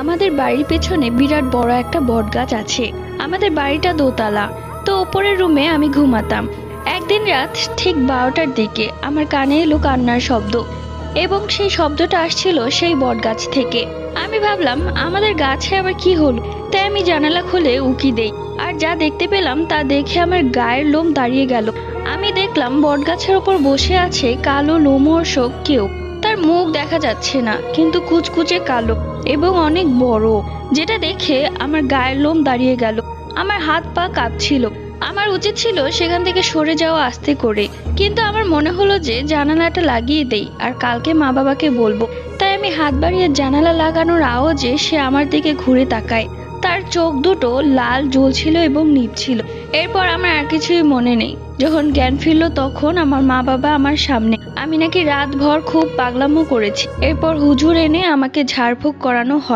আমাদের বাড়ির পেছনে বিরাট বড় একটা বটগাছ আছে। আমাদের বাড়িটা দোতলা, তো ওপরের রুমে আমি ঘুমাতাম। একদিন রাত ঠিক 12টার দিকে আমার কানে এলো কান্নার শব্দ, এবং সেই শব্দটা আসছিল সেই বটগাছ থেকে। আমি ভাবলাম আমাদের গাছে আবার কি হলো, তাই আমি জানালা খুলে উকি দেই। আর যা দেখতে পেলাম তা দেখে আমার গায়ের লোম দাঁড়িয়ে গেল। আমি দেখলাম বটগাছের ওপর বসে আছে কালো লোমহর্ষক কেউ। তার মুখ দেখা যাচ্ছে না, কিন্তু কুচকুচে কালো এবং অনেক বড়, যেটা দেখে আমার গায়ের লোম দাঁড়িয়ে গেল। আমার হাত পা কাঁপছিল। আমার উচিত ছিল সেখান থেকে সরে যাওয়া আস্তে করে, কিন্তু আমার মনে হলো যে জানালাটা লাগিয়ে দেই আর কালকে মা বাবাকে বলবো। তাই আমি হাত বাড়িয়ে জানালা লাগানোর আওয়াজে সে আমার দিকে ঘুরে তাকায়। তার চোখ দুটো লাল জ্বলছিল এবং নিভছিল। এরপর আমার আর কিছুই মনে নেই। যখন জ্ঞান ফিরলো তখন আমার মা বাবা আমার সামনে। আমি নাকি রাতভর খুব পাগলামো করেছি। এরপর হুজুর এনে আমাকে ঝাড়ফুঁক করানো হয়।